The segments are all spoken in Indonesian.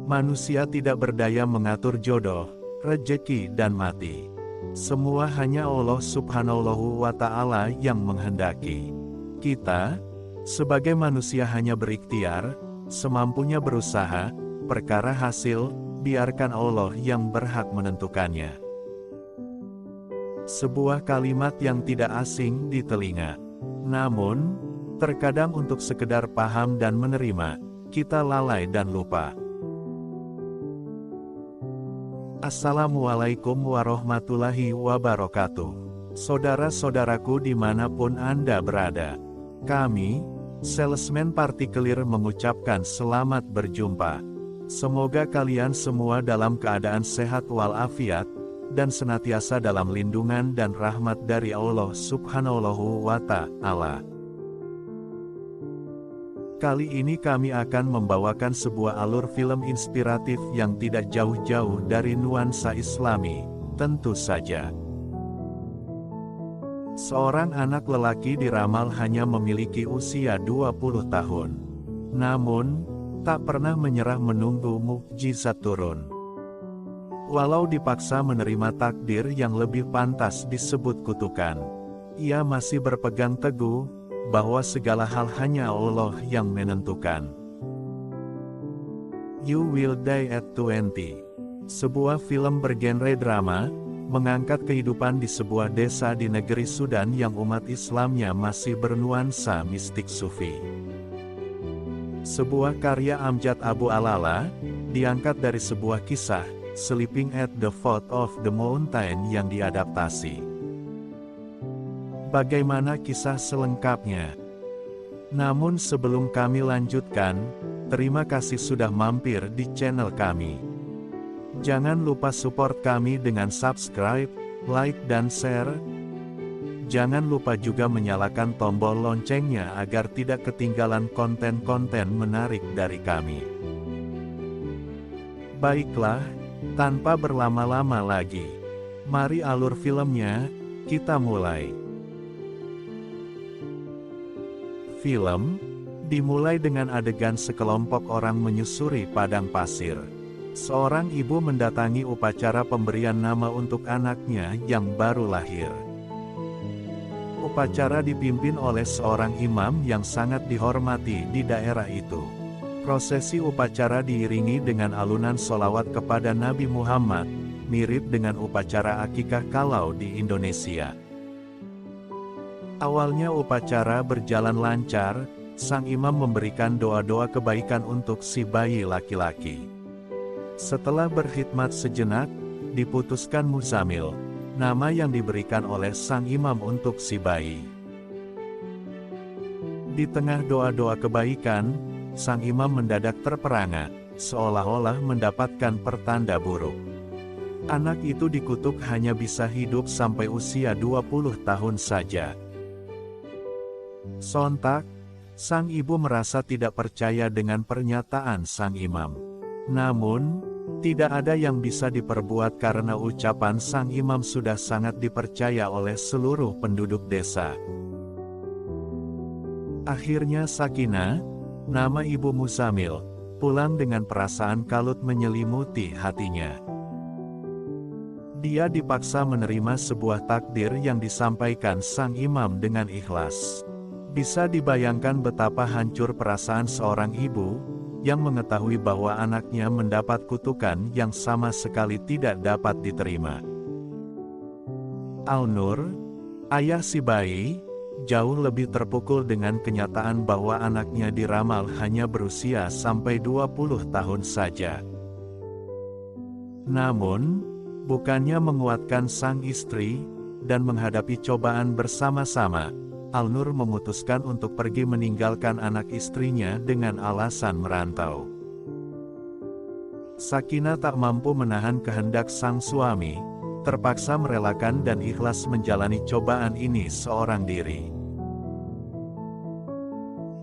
Manusia tidak berdaya mengatur jodoh, rejeki dan mati. Semua hanya Allah Subhanahu wa Ta'ala yang menghendaki. Kita, sebagai manusia hanya berikhtiar, semampunya berusaha, perkara hasil, biarkan Allah yang berhak menentukannya. Sebuah kalimat yang tidak asing di telinga. Namun, terkadang untuk sekedar paham dan menerima, kita lalai dan lupa. Assalamualaikum warahmatullahi wabarakatuh. Saudara-saudaraku dimanapun Anda berada, kami, Salesman Partikelir mengucapkan selamat berjumpa. Semoga kalian semua dalam keadaan sehat walafiat, dan senantiasa dalam lindungan dan rahmat dari Allah Subhanahu wa Ta'ala. Kali ini kami akan membawakan sebuah alur film inspiratif yang tidak jauh-jauh dari nuansa Islami, tentu saja. Seorang anak lelaki diramal hanya memiliki usia 20 tahun. Namun, tak pernah menyerah menunggu mukjizat turun. Walau dipaksa menerima takdir yang lebih pantas disebut kutukan, ia masih berpegang teguh bahwa segala hal hanya Allah yang menentukan. You Will Die at 20. Sebuah film bergenre drama, mengangkat kehidupan di sebuah desa di negeri Sudan yang umat Islamnya masih bernuansa mistik sufi. Sebuah karya Amjad Abu Alala, diangkat dari sebuah kisah, Sleeping at the Foot of the Mountain yang diadaptasi. Bagaimana kisah selengkapnya? Namun sebelum kami lanjutkan, terima kasih sudah mampir di channel kami. Jangan lupa support kami dengan subscribe, like dan share. Jangan lupa juga menyalakan tombol loncengnya agar tidak ketinggalan konten-konten menarik dari kami. Baiklah, tanpa berlama-lama lagi, mari alur filmnya, kita mulai. Film dimulai dengan adegan sekelompok orang menyusuri padang pasir. Seorang ibu mendatangi upacara pemberian nama untuk anaknya yang baru lahir. Upacara dipimpin oleh seorang imam yang sangat dihormati di daerah itu. Prosesi upacara diiringi dengan alunan sholawat kepada Nabi Muhammad, mirip dengan upacara akikah kalau di Indonesia. Awalnya upacara berjalan lancar, sang imam memberikan doa-doa kebaikan untuk si bayi laki-laki. Setelah berkhidmat sejenak, diputuskan Muzamil, nama yang diberikan oleh sang imam untuk si bayi. Di tengah doa-doa kebaikan, sang imam mendadak terperangah, seolah-olah mendapatkan pertanda buruk. Anak itu dikutuk hanya bisa hidup sampai usia 20 tahun saja. Sontak, sang ibu merasa tidak percaya dengan pernyataan sang imam. Namun, tidak ada yang bisa diperbuat karena ucapan sang imam sudah sangat dipercaya oleh seluruh penduduk desa. Akhirnya Sakinah, nama ibu Muzamil, pulang dengan perasaan kalut menyelimuti hatinya. Dia dipaksa menerima sebuah takdir yang disampaikan sang imam dengan ikhlas. Bisa dibayangkan betapa hancur perasaan seorang ibu, yang mengetahui bahwa anaknya mendapat kutukan yang sama sekali tidak dapat diterima. Al-Nur, ayah si bayi, jauh lebih terpukul dengan kenyataan bahwa anaknya diramal hanya berusia sampai 20 tahun saja. Namun, bukannya menguatkan sang istri, dan menghadapi cobaan bersama-sama, Al-Nur memutuskan untuk pergi meninggalkan anak istrinya dengan alasan merantau. Sakinah tak mampu menahan kehendak sang suami, terpaksa merelakan dan ikhlas menjalani cobaan ini seorang diri.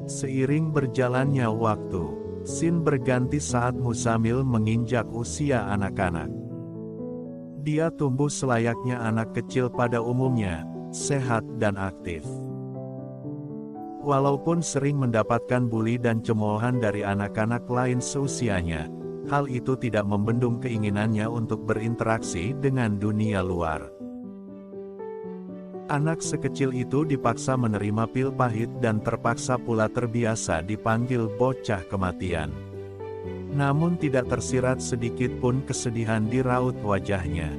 Seiring berjalannya waktu, scene berganti saat Muzamil menginjak usia anak-anak. Dia tumbuh selayaknya anak kecil pada umumnya, sehat dan aktif. Walaupun sering mendapatkan bully dan cemoohan dari anak-anak lain seusianya, hal itu tidak membendung keinginannya untuk berinteraksi dengan dunia luar. Anak sekecil itu dipaksa menerima pil pahit dan terpaksa pula terbiasa dipanggil bocah kematian. Namun tidak tersirat sedikit pun kesedihan di raut wajahnya.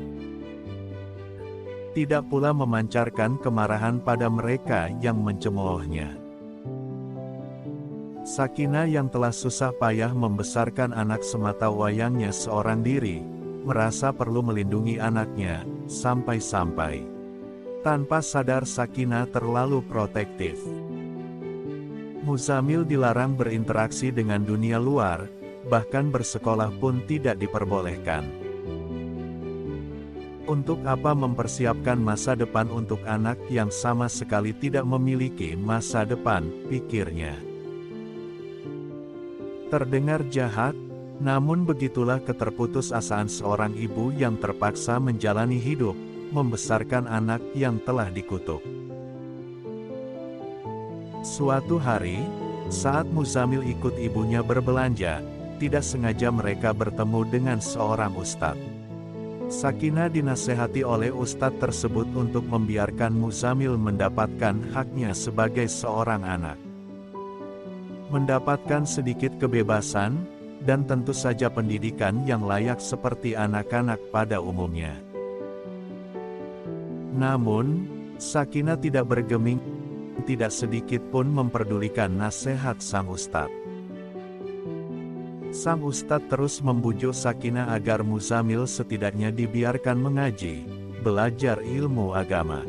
Tidak pula memancarkan kemarahan pada mereka yang mencemoohnya. Sakinah yang telah susah payah membesarkan anak semata wayangnya seorang diri, merasa perlu melindungi anaknya, sampai-sampai tanpa sadar Sakinah terlalu protektif. Muzamil dilarang berinteraksi dengan dunia luar, bahkan bersekolah pun tidak diperbolehkan. Untuk apa mempersiapkan masa depan untuk anak yang sama sekali tidak memiliki masa depan, pikirnya. Terdengar jahat, namun begitulah keterputusasaan seorang ibu yang terpaksa menjalani hidup, membesarkan anak yang telah dikutuk. Suatu hari, saat Muzamil ikut ibunya berbelanja, tidak sengaja mereka bertemu dengan seorang ustadz. Sakinah dinasehati oleh ustadz tersebut untuk membiarkan Muzamil mendapatkan haknya sebagai seorang anak. Mendapatkan sedikit kebebasan, dan tentu saja pendidikan yang layak seperti anak-anak pada umumnya. Namun, Sakinah tidak bergeming, tidak sedikit pun memperdulikan nasihat sang ustadz. Sang ustadz terus membujuk Sakinah agar Muzamil setidaknya dibiarkan mengaji, belajar ilmu agama.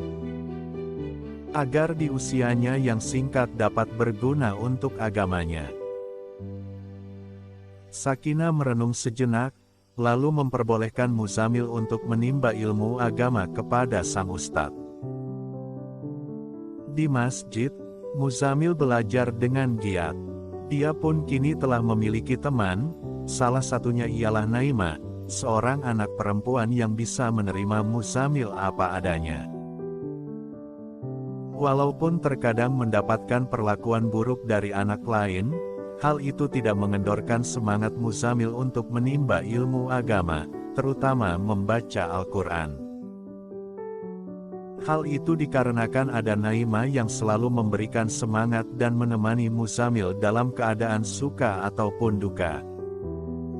Agar di usianya yang singkat dapat berguna untuk agamanya. Sakinah merenung sejenak, lalu memperbolehkan Muzamil untuk menimba ilmu agama kepada sang ustadz. Di masjid, Muzamil belajar dengan giat. Dia pun kini telah memiliki teman, salah satunya ialah Naima, seorang anak perempuan yang bisa menerima Muzamil apa adanya. Walaupun terkadang mendapatkan perlakuan buruk dari anak lain, hal itu tidak mengendorkan semangat Muzamil untuk menimba ilmu agama, terutama membaca Al-Quran. Hal itu dikarenakan ada Naima yang selalu memberikan semangat dan menemani Muzamil dalam keadaan suka ataupun duka.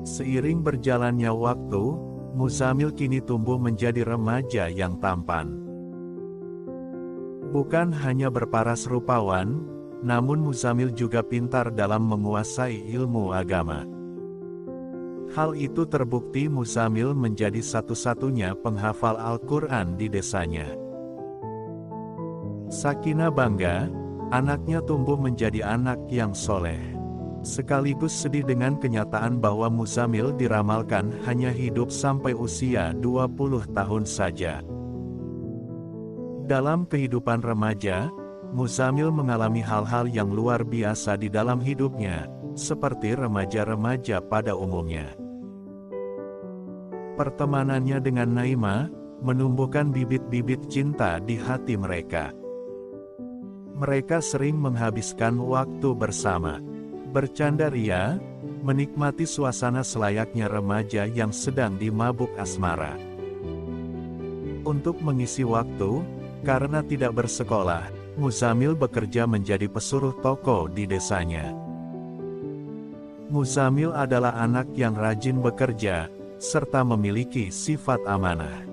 Seiring berjalannya waktu, Muzamil kini tumbuh menjadi remaja yang tampan. Bukan hanya berparas rupawan, namun Muzamil juga pintar dalam menguasai ilmu agama. Hal itu terbukti Muzamil menjadi satu-satunya penghafal Al-Quran di desanya. Sakinah bangga, anaknya tumbuh menjadi anak yang soleh. Sekaligus sedih dengan kenyataan bahwa Muzamil diramalkan hanya hidup sampai usia 20 tahun saja. Dalam kehidupan remaja, Muzamil mengalami hal-hal yang luar biasa di dalam hidupnya, seperti remaja-remaja pada umumnya. Pertemanannya dengan Naima, menumbuhkan bibit-bibit cinta di hati mereka. Mereka sering menghabiskan waktu bersama, bercanda ria, menikmati suasana selayaknya remaja yang sedang dimabuk asmara. Untuk mengisi waktu, karena tidak bersekolah, Muzamil bekerja menjadi pesuruh toko di desanya. Muzamil adalah anak yang rajin bekerja, serta memiliki sifat amanah.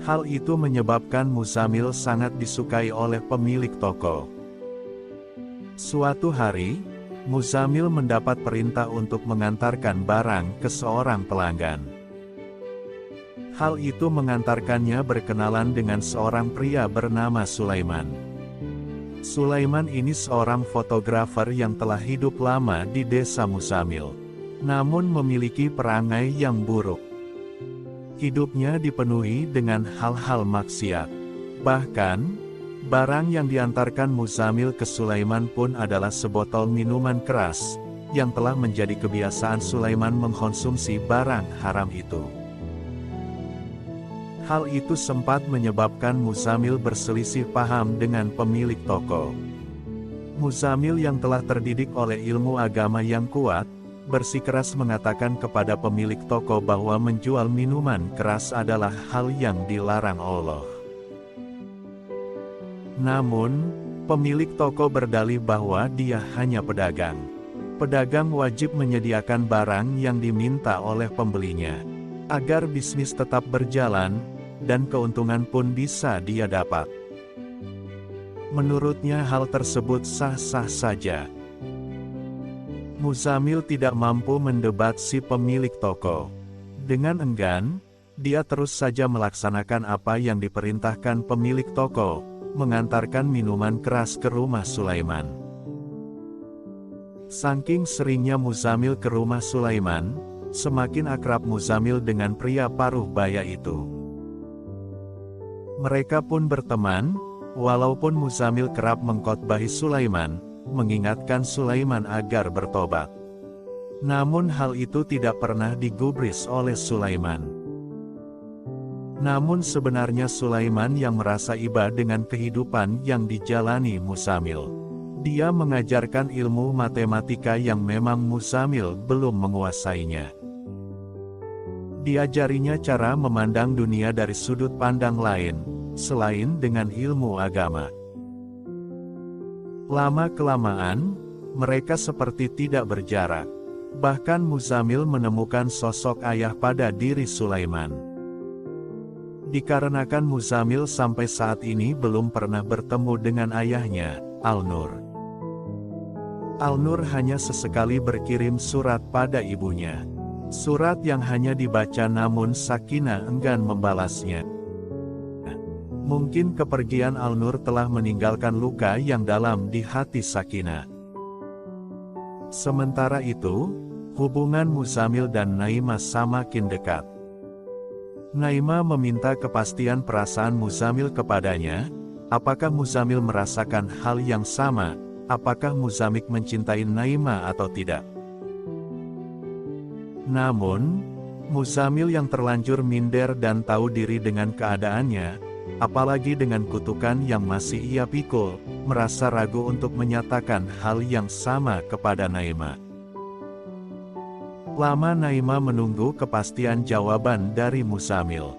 Hal itu menyebabkan Muzamil sangat disukai oleh pemilik toko. Suatu hari, Muzamil mendapat perintah untuk mengantarkan barang ke seorang pelanggan. Hal itu mengantarkannya berkenalan dengan seorang pria bernama Sulaiman. Sulaiman ini seorang fotografer yang telah hidup lama di desa Muzamil, namun memiliki perangai yang buruk. Hidupnya dipenuhi dengan hal-hal maksiat. Bahkan, barang yang diantarkan Muzamil ke Sulaiman pun adalah sebotol minuman keras, yang telah menjadi kebiasaan Sulaiman mengkonsumsi barang haram itu. Hal itu sempat menyebabkan Muzamil berselisih paham dengan pemilik toko. Muzamil yang telah terdidik oleh ilmu agama yang kuat, bersikeras mengatakan kepada pemilik toko bahwa menjual minuman keras adalah hal yang dilarang Allah. Namun, pemilik toko berdalih bahwa dia hanya pedagang. Pedagang wajib menyediakan barang yang diminta oleh pembelinya, agar bisnis tetap berjalan, dan keuntungan pun bisa dia dapat. Menurutnya hal tersebut sah-sah saja. Muzamil tidak mampu mendebat si pemilik toko. Dengan enggan, dia terus saja melaksanakan apa yang diperintahkan pemilik toko, mengantarkan minuman keras ke rumah Sulaiman. Saking seringnya Muzamil ke rumah Sulaiman, semakin akrab Muzamil dengan pria paruh baya itu. Mereka pun berteman, walaupun Muzamil kerap mengkhotbahi Sulaiman, mengingatkan Sulaiman agar bertobat. Namun hal itu tidak pernah digubris oleh Sulaiman. Namun sebenarnya Sulaiman yang merasa iba dengan kehidupan yang dijalani Muzamil. Dia mengajarkan ilmu matematika yang memang Muzamil belum menguasainya. Diajarinya cara memandang dunia dari sudut pandang lain, selain dengan ilmu agama. Lama-kelamaan, mereka seperti tidak berjarak. Bahkan Muzamil menemukan sosok ayah pada diri Sulaiman. Dikarenakan Muzamil sampai saat ini belum pernah bertemu dengan ayahnya, Al-Nur. Al-Nur hanya sesekali berkirim surat pada ibunya. Surat yang hanya dibaca namun Sakinah enggan membalasnya. Mungkin kepergian Al-Nur telah meninggalkan luka yang dalam di hati Sakinah. Sementara itu, hubungan Muzamil dan Naimah semakin dekat. Naimah meminta kepastian perasaan Muzamil kepadanya, apakah Muzamil merasakan hal yang sama, apakah Muzamil mencintai Naimah atau tidak. Namun, Muzamil yang terlanjur minder dan tahu diri dengan keadaannya, apalagi dengan kutukan yang masih ia pikul, merasa ragu untuk menyatakan hal yang sama kepada Naimah. Lama Naimah menunggu kepastian jawaban dari Muzamil.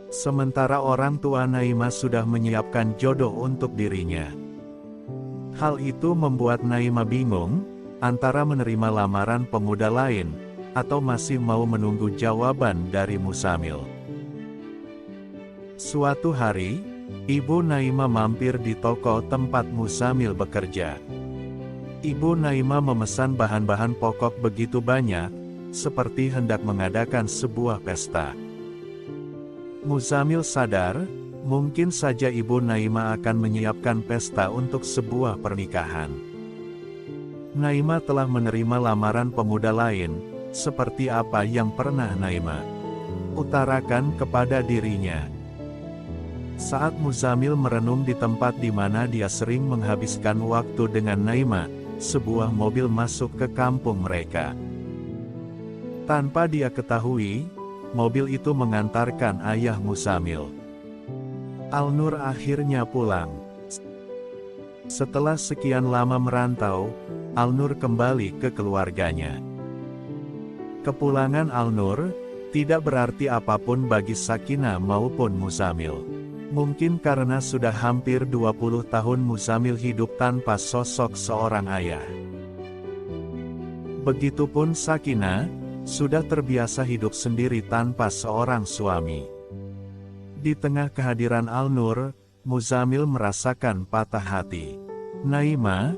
Sementara orang tua Naimah sudah menyiapkan jodoh untuk dirinya. Hal itu membuat Naimah bingung, antara menerima lamaran pemuda lain, atau masih mau menunggu jawaban dari Muzamil. Suatu hari, Ibu Naimah mampir di toko tempat Muzamil bekerja. Ibu Naimah memesan bahan-bahan pokok begitu banyak, seperti hendak mengadakan sebuah pesta. Muzamil sadar, mungkin saja Ibu Naimah akan menyiapkan pesta untuk sebuah pernikahan. Naimah telah menerima lamaran pemuda lain, seperti apa yang pernah Naimah utarakan kepada dirinya. Saat Muzamil merenung di tempat di mana dia sering menghabiskan waktu dengan Naimah, sebuah mobil masuk ke kampung mereka. Tanpa dia ketahui, mobil itu mengantarkan ayah Muzamil. Al-Nur akhirnya pulang. Setelah sekian lama merantau, Al-Nur kembali ke keluarganya. Kepulangan Al-Nur tidak berarti apapun bagi Sakinah maupun Muzamil. Mungkin karena sudah hampir 20 tahun Muzamil hidup tanpa sosok seorang ayah. Begitupun Sakinah, sudah terbiasa hidup sendiri tanpa seorang suami. Di tengah kehadiran Al-Nur, Muzamil merasakan patah hati. Naimah,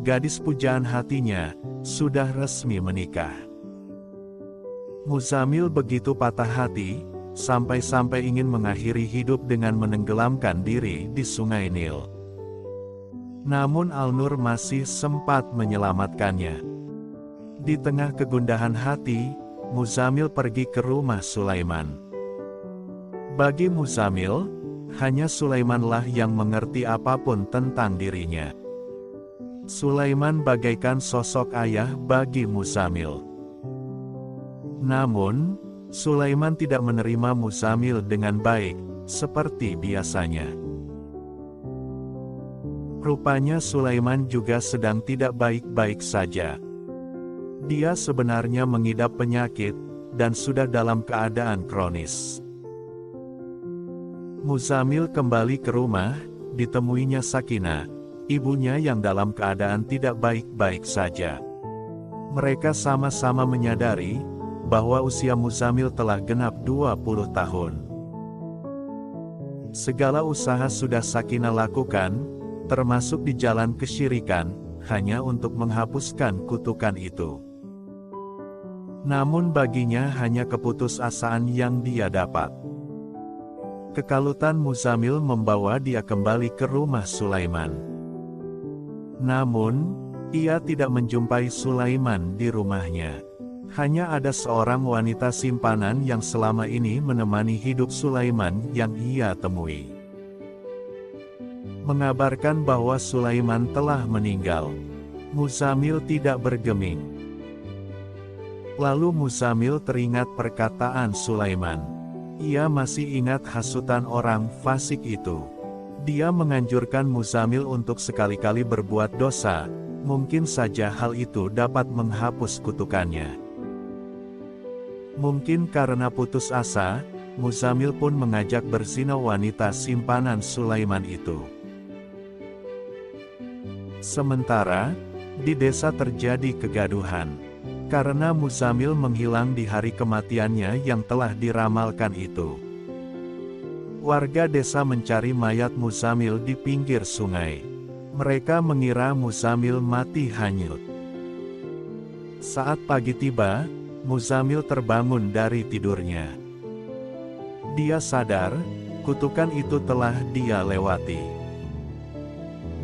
gadis pujaan hatinya, sudah resmi menikah. Muzamil begitu patah hati, sampai-sampai ingin mengakhiri hidup dengan menenggelamkan diri di Sungai Nil. Namun Al-Nur masih sempat menyelamatkannya. Di tengah kegundahan hati, Muzamil pergi ke rumah Sulaiman. Bagi Muzamil, hanya Sulaimanlah yang mengerti apapun tentang dirinya. Sulaiman bagaikan sosok ayah bagi Muzamil. Namun, Sulaiman tidak menerima Muzamil dengan baik, seperti biasanya. Rupanya Sulaiman juga sedang tidak baik-baik saja. Dia sebenarnya mengidap penyakit, dan sudah dalam keadaan kronis. Muzamil kembali ke rumah, ditemuinya Sakinah, ibunya yang dalam keadaan tidak baik-baik saja. Mereka sama-sama menyadari, bahwa usia Muzamil telah genap 20 tahun. Segala usaha sudah Sakinah lakukan, termasuk di jalan kesyirikan, hanya untuk menghapuskan kutukan itu. Namun baginya hanya keputusasaan yang dia dapat. Kekalutan Muzamil membawa dia kembali ke rumah Sulaiman. Namun, ia tidak menjumpai Sulaiman di rumahnya. Hanya ada seorang wanita simpanan yang selama ini menemani hidup Sulaiman yang ia temui. Mengabarkan bahwa Sulaiman telah meninggal. Muzamil tidak bergeming. Lalu Muzamil teringat perkataan Sulaiman. Ia masih ingat hasutan orang fasik itu. Dia menganjurkan Muzamil untuk sekali-kali berbuat dosa, mungkin saja hal itu dapat menghapus kutukannya. Mungkin karena putus asa, Muzamil pun mengajak berzina wanita simpanan Sulaiman itu. Sementara, di desa terjadi kegaduhan. Karena Muzamil menghilang di hari kematiannya yang telah diramalkan itu. Warga desa mencari mayat Muzamil di pinggir sungai. Mereka mengira Muzamil mati hanyut. Saat pagi tiba, Muzamil terbangun dari tidurnya. Dia sadar, kutukan itu telah dia lewati.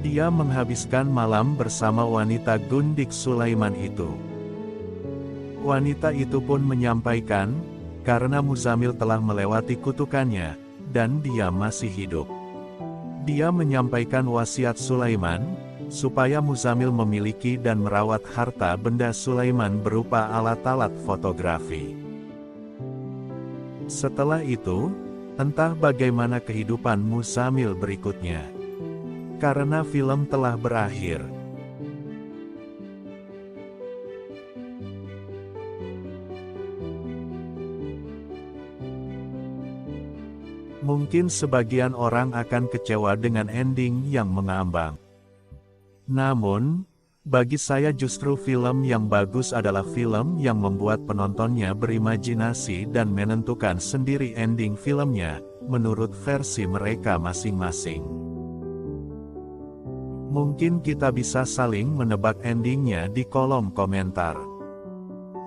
Dia menghabiskan malam bersama wanita gundik Sulaiman itu. Wanita itu pun menyampaikan, karena Muzamil telah melewati kutukannya, dan dia masih hidup. Dia menyampaikan wasiat Sulaiman, supaya Muzamil memiliki dan merawat harta benda Sulaiman berupa alat-alat fotografi. Setelah itu, entah bagaimana kehidupan Muzamil berikutnya. Karena film telah berakhir. Mungkin sebagian orang akan kecewa dengan ending yang mengambang. Namun, bagi saya justru film yang bagus adalah film yang membuat penontonnya berimajinasi dan menentukan sendiri ending filmnya, menurut versi mereka masing-masing. Mungkin kita bisa saling menebak endingnya di kolom komentar.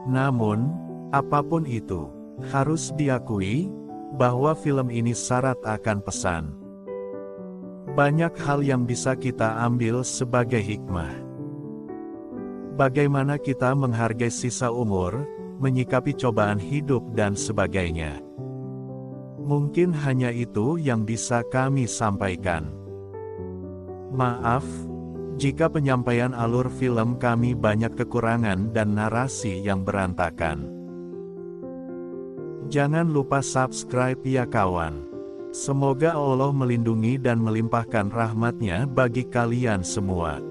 Namun, apapun itu, harus diakui, bahwa film ini syarat akan pesan. Banyak hal yang bisa kita ambil sebagai hikmah. Bagaimana kita menghargai sisa umur, menyikapi cobaan hidup dan sebagainya. Mungkin hanya itu yang bisa kami sampaikan. Maaf, jika penyampaian alur film kami banyak kekurangan dan narasi yang berantakan. Jangan lupa subscribe ya kawan. Semoga Allah melindungi dan melimpahkan rahmat-Nya bagi kalian semua.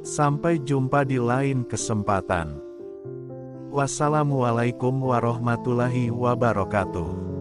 Sampai jumpa di lain kesempatan. Wassalamualaikum warahmatullahi wabarakatuh.